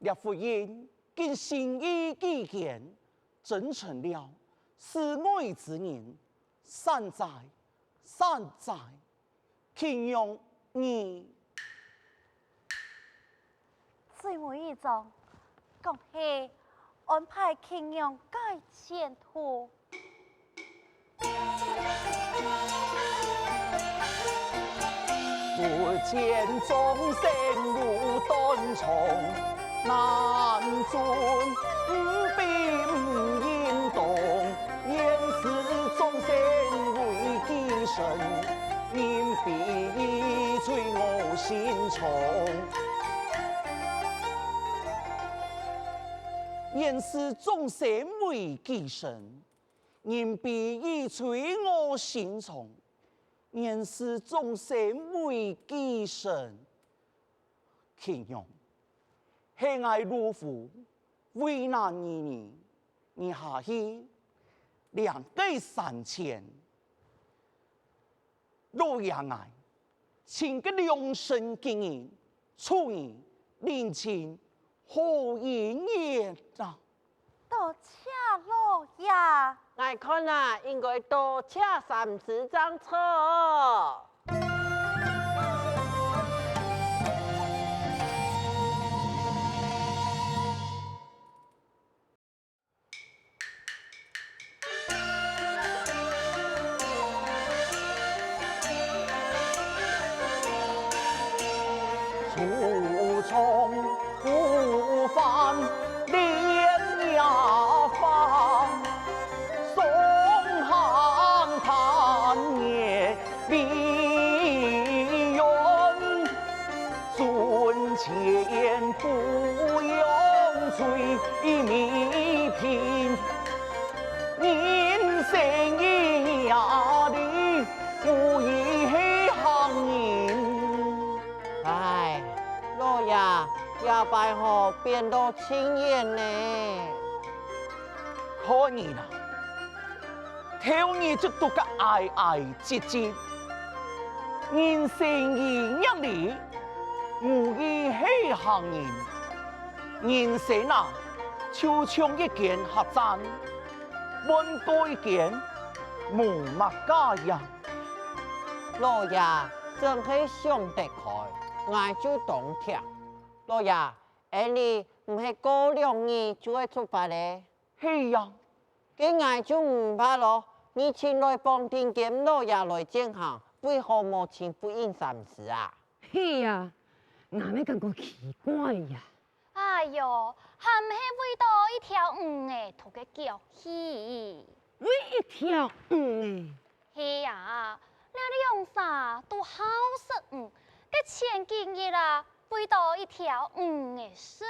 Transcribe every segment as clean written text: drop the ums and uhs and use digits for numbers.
列夫人竟心意既坚，真成了是爱之人，善哉善哉，请用你。最后一种，讲是安排庆阳改前途。不见众生无端从，难尊并不应动，言是众生为己身，因必以催我心从。言是众生为己身，因必以催我心从。言是众生为己身，庆阳，喜爱如父，为难你下去两对三千，洛阳爱，请个良心经营，处理年轻好姻缘啊！多谢老爷。我看啊，应该多车30张车。初从不凡连牙房，送行谈业必用，尊前不用催弥贫，人生一压力无以行人。哎，老爷，要拜好变到青眼呢。可以啦，挑你这多个哀哀节节，人生一压力，无以起行人。人生啊，就像一件客栈，问多一件，无物家样。老爷，真是想得开，我就当听。老爷，你唔是过2年就会出发嘞？是呀，咁我就唔怕咯。你前来帮听见老爷来见行，为何无请不应3时啊？是呀，我咪感觉奇怪呀。哎哟，还唔是为到一条鱼诶，图个叫戏。为一条鱼是啊，你用啥都好食鱼，个前几日啊，为到一条鱼诶事。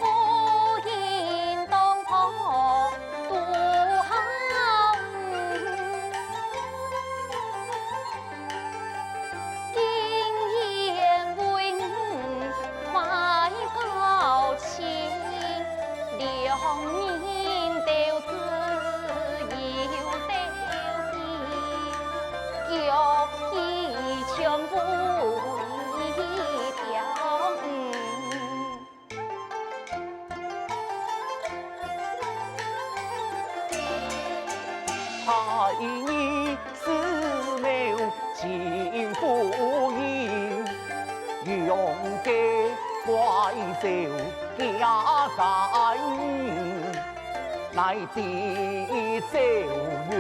不应东坡渡好鱼，今夜为鱼怀高情，两人都自有斗地，脚皮全部一条鱼。他以思谋尽不应，用给怪兽家改，乃地走远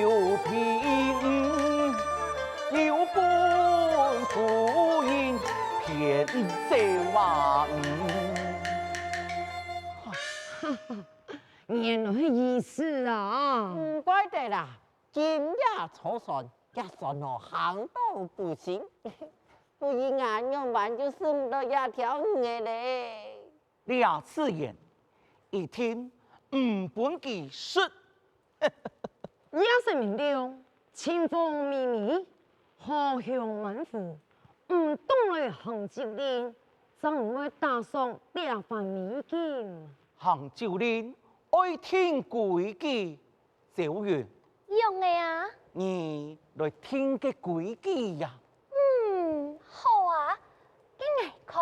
有平，有本不应偏走万。原来意思啊！唔怪得啦，今夜初算，一算我行都不行，不然俺用完就剩到一条鱼的嘞。两次言，一听本其实。也是明了，清风靡靡，荷香满腹，唔懂来行酒令，怎会打上2番美金？行酒令爱听规矩，走远。用的啊，你来听个规矩呀！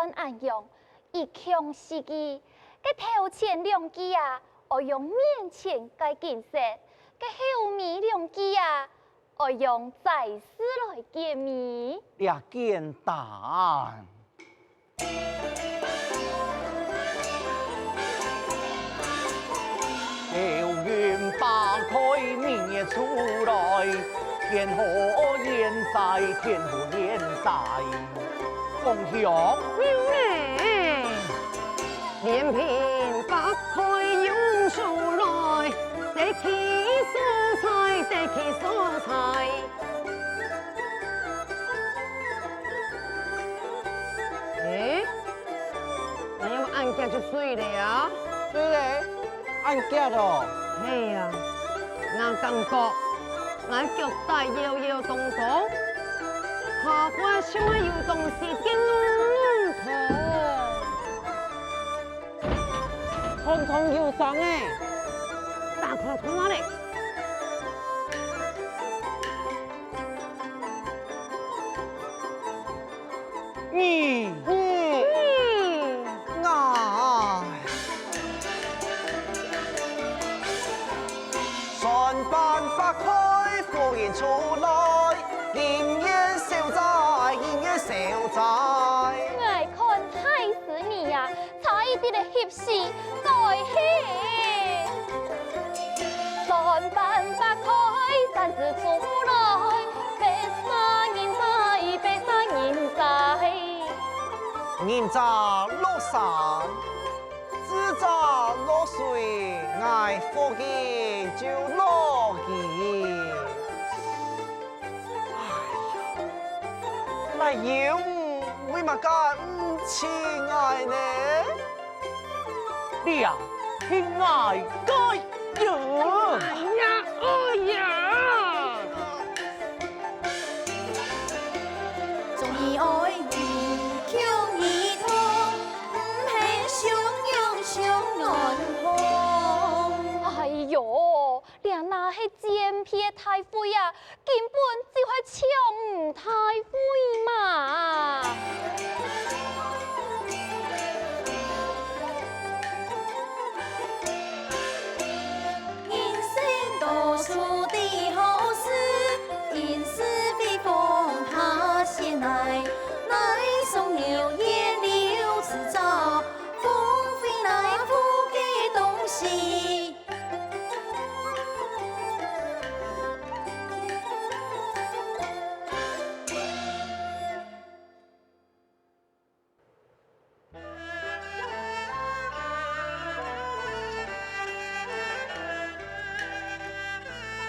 看安用，以强势机，个头前两机啊，我用面前该建设，个后面两机啊，我用在世来见面。俩简单。流云打开明月出来，天河现在，天河现在，风向有嘞，连篇打开涌出来，得其所在，得其所在。诶，那要按脚就水了呀？对嘞，按脚咯。嘿呀，我感觉我脚带摇摇动动，下关像个有东西跟弄头，匆匆又上诶，大看看哪里？你哎，三班发开，火焰出来，人烟消灾，人烟消灾。我看太死你呀，差一点的翕戏改戏，三班发开，三字出来，白沙人在，白沙人在。人在落山，自在落水，爱福气就落气。哎呀，那有为嘛敢亲爱呢？你呀，亲爱该有。哎呀！中意爱你，强意痛，唔系相拥相安好。哎呦，连那些贱撇太妃啊，根本就系抢太妃嘛！人生多处的好事，因是非风他先来，乃送流言流辞藻，风飞来不给东西。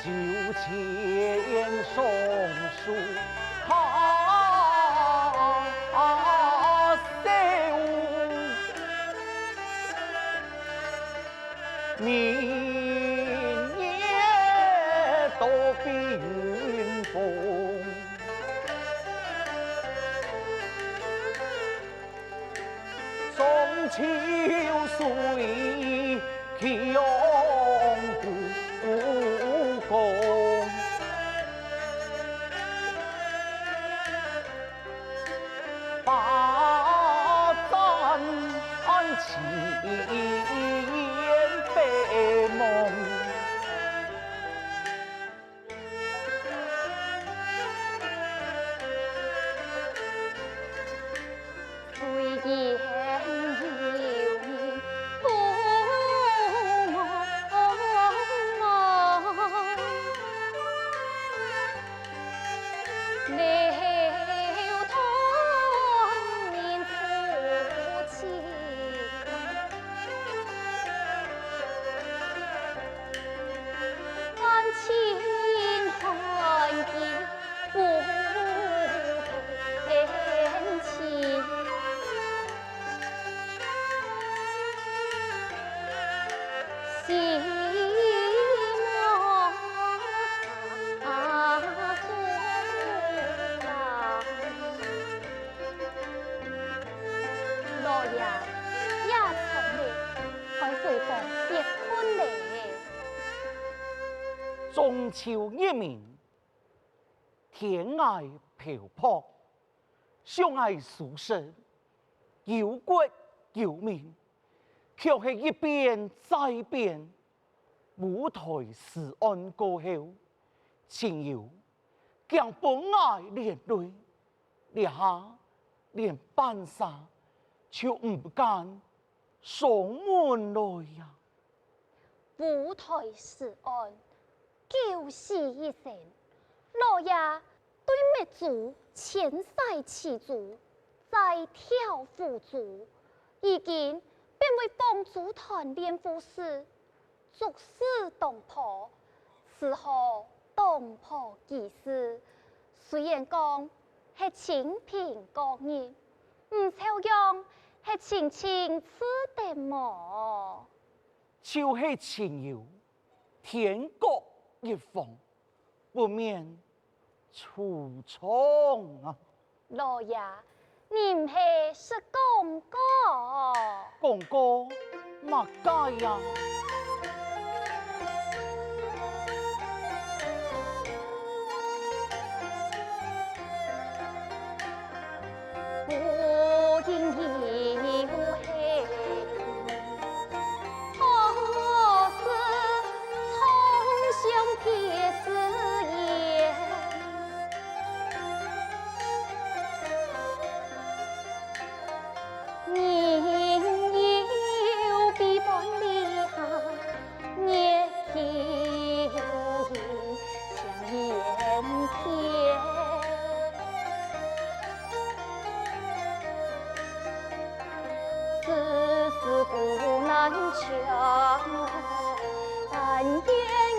就前松树下秀，明月多比云峰。中秋水强不公，把咱情言悲梦。虽言有你不流通年夫妻，感情还见不偏情。心啊，老爷也曾嘞，开会房别困嘞。中秋夜明，天涯漂泊，相爱殊胜，有国有民，却是一变再变。舞台时安过后，情由将本爱连累，列下连半晌，却唔敢上门来呀。舞台时安，九死一生。老爷对灭族前世起族，在挑夫族，已经变为帮助团练夫士，逐事东坡，此后东坡记事。虽然讲是清贫国人，唔超样是清清此地么？就是情由，天各一方，不免惆怅啊！老爷，你唔是公公？公哥，乜解呀？我因有恨，何事从相铁丝言？人有悲欢离合，夜有影相言天。世故难全，但愿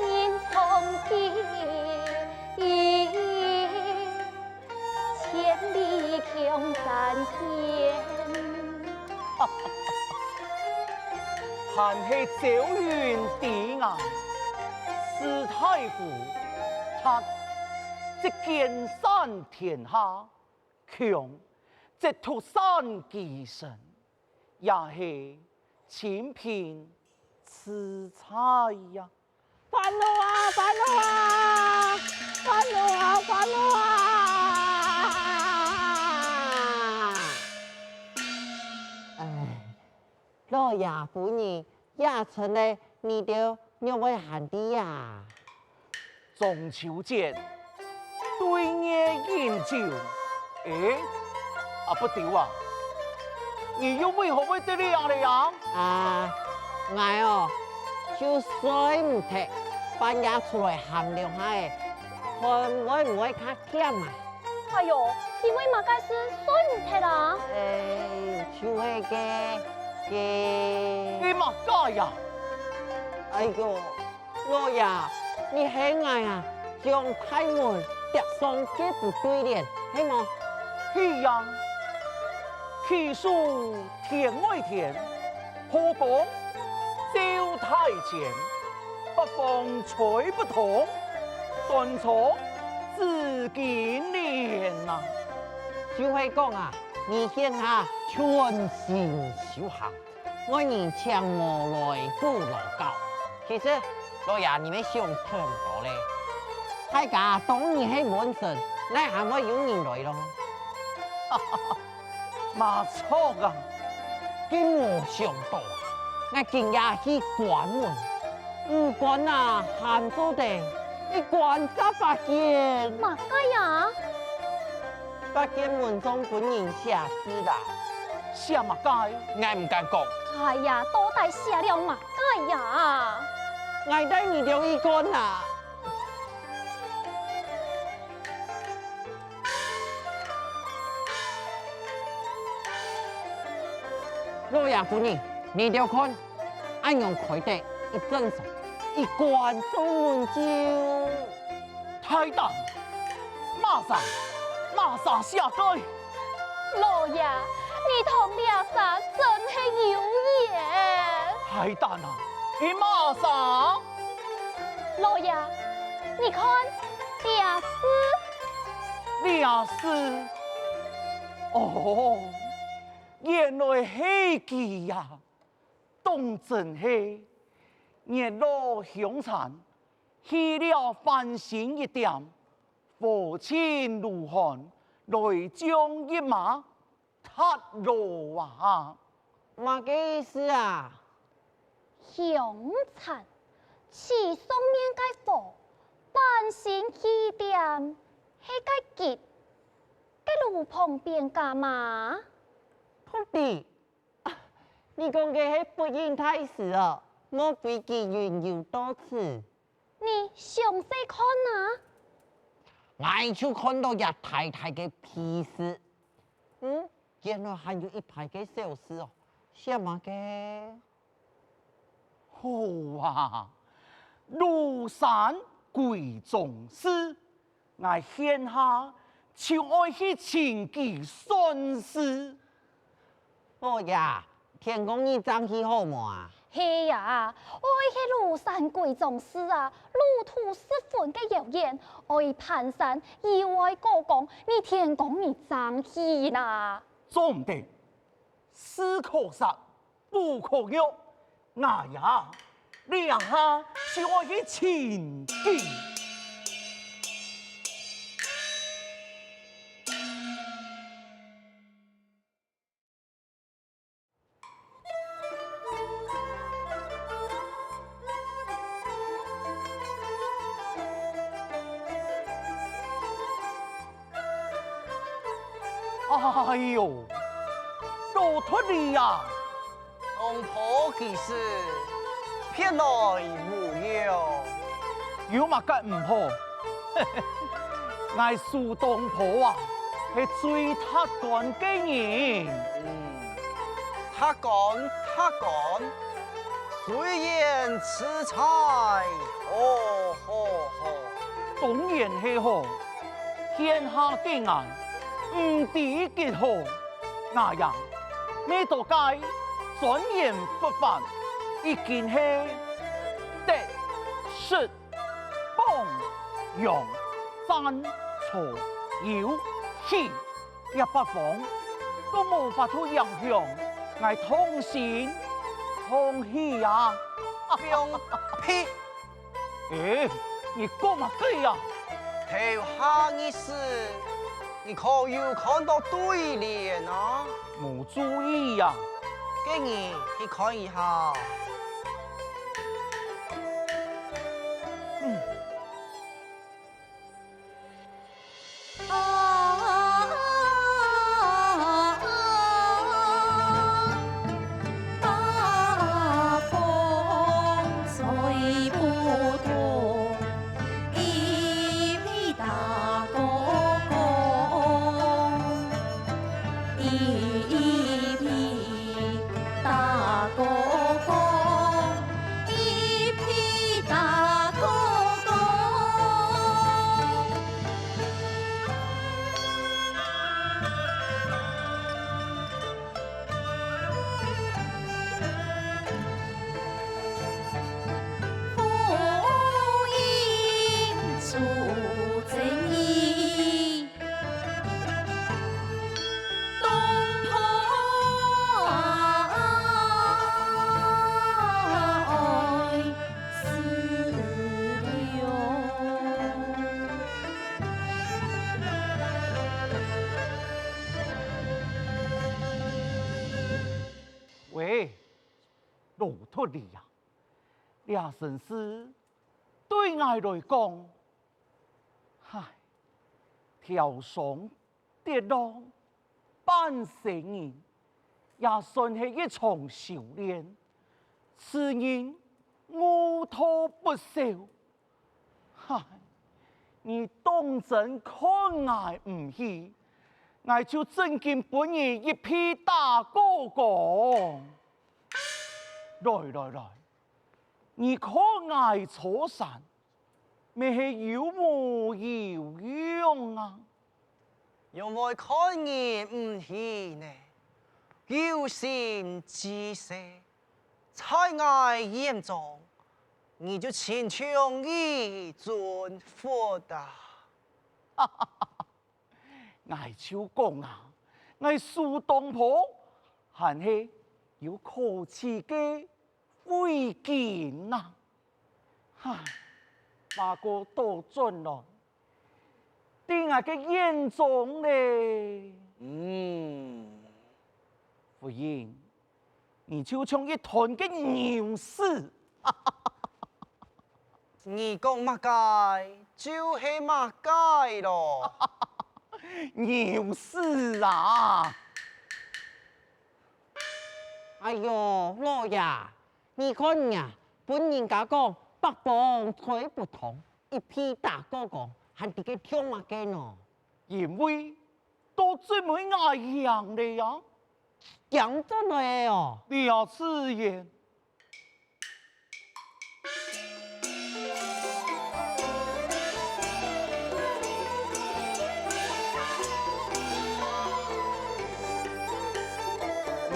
因从天，千里共山天。还是走远地岸，史太傅他这见山天下，强这脱山其身。也是清贫吃菜呀！烦恼啊，烦恼啊，烦恼啊，烦恼啊！哎，老爷夫人也成了你的两位兄弟呀。中秋节对夜饮酒，哎，啊不对啊！你又为何会得这样的呀？啊，我哦，就睡唔着，半夜出来行两下的，看会唔会较忝啊？哎呦，因为嘛该是睡唔着啦。就是你嘛解呀？哎呦，老爷，你很爱啊，将太门叠上这副对联，系吗？是呀。气数天外天，何讲周太前？不妨吹不同，断错自己练呐。就会讲啊，你现下全心修行，我年强无来不老高。其实老爷你们想太多嘞，大家当然系门神，那还会有人来咯。冇错啊！今无上道，我今夜去关门，唔关啊，喊做地，你关咋发现？嘛该呀？发现门中本人下死啦，写嘛解？我唔敢讲，哎呀，多大写了嘛该呀？我带你留一关啦。老爷夫人，你了看，按用开的一整手，一关中门就太大，马上下改。老爷，你同俩啥真是有眼。太大啊！你马上。老爷，你看，俩是。哦。原来是佢呀，当真是日落香残，去了繁星一点，火亲如寒，来将一马，塔罗啊！嘛个意思啊？凶残，是上面该火，半星起点，迄个吉，个路旁边干嘛？徒弟，你讲嘅是不应太师哦，我规矩原有多次。你详细看啊！我就看到一太太嘅皮丝，原来还有一排嘅小事哦，什么嘅？好啊，庐山贵重事，我现下就爱去请其顺事。哦呀，天公你张起好么啊？是呀，我去庐山贵重事啊，路途十分嘅遥远，我攀山意外过江，你天公你争气啦！做唔定，士可杀，不可辱。我呀，两下就爱去请其。哎呦，老脱你呀！东坡其实偏来无恙，有嘛个唔好？我苏东坡啊，是最塔干嘅人。他讲，虽然此才，当然係好，天下嘅人唔抵結好，那樣咩度街轉言不凡，已經係得失邦陽贊錯妖氣一不妨都無法去影響我通善通氣啊！放屁！誒，你講乜鬼呀？頭下一事，你可有看到對聯啊？冇注意呀、給你去看一下。大风吹不动，一匹大公公，一匹大公公，一匹大公公。福音出正义，东坡爱思量。喂，老脱你呀！俩神事對我來講，唉，跳上跌浪半成人，也算係一場修煉。此人無托不朽，唉，你當真看我唔起，我就真見本人一匹大哥哥。來。你可愛錯散，咪係有模有樣啊！因為看你唔起呢，有心之色，才愛嚴重，你就請求一尊佛的。愛就講啊，愛蘇東坡還係有可恥嘅畏見呐，唉，把個倒轉來，對我嘅眼中咧。夫人，你就像一团嘅牛屎。你讲乜解就是乜解咯。牛屎啊！哎呦，老爷，你看呀，本人家讲北方吹不通，一批大哥哥还得个听乜嘅呢？因为都这么爱养的呀，讲真来哦，廖次元。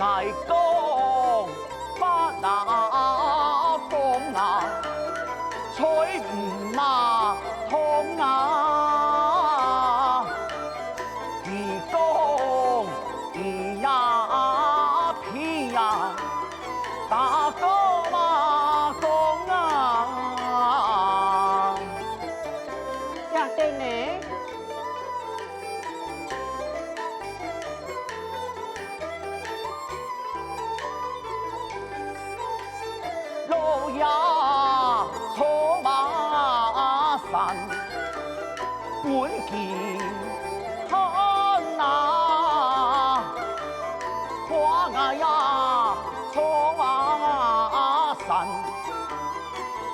爱讲不那风啊，吹唔那痛啊，一讲一呀皮呀，大哥嘛讲啊，呀对呢，路呀错马山，本见看啊，花呀呀错马山，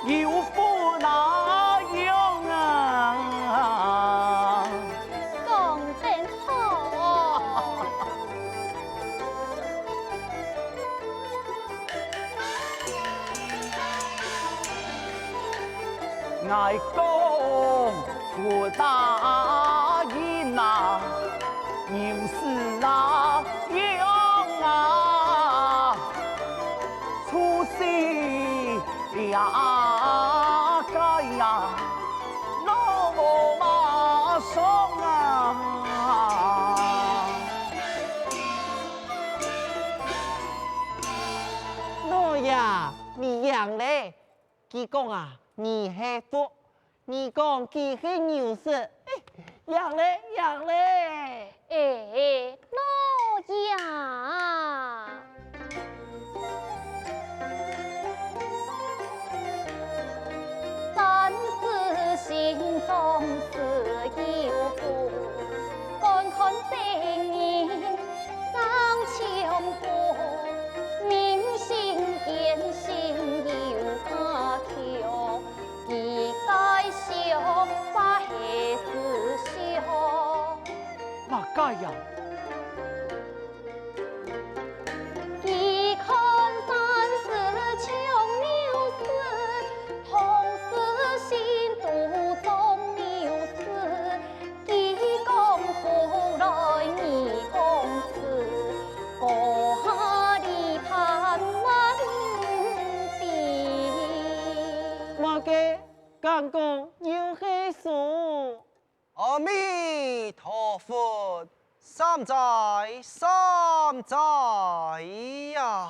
有福那样啊。讲真好。爱讲福大人呐，牛是那样啊，出世呀该呀，老我马上啊。老爷，你养嘞？佢讲啊，你系福，你讲佢系牛屎，养嘞养嘞。哎，老爷，但是心中是有苦，看看正人上秋波，明心见性有家条，一该笑把黑事笑。哪个呀？一看三世穷牛死，同是心肚中牛死。一公后来二公子，过下里盼万地。我嘅刚讲要系数，阿弥陀佛，三仔呀！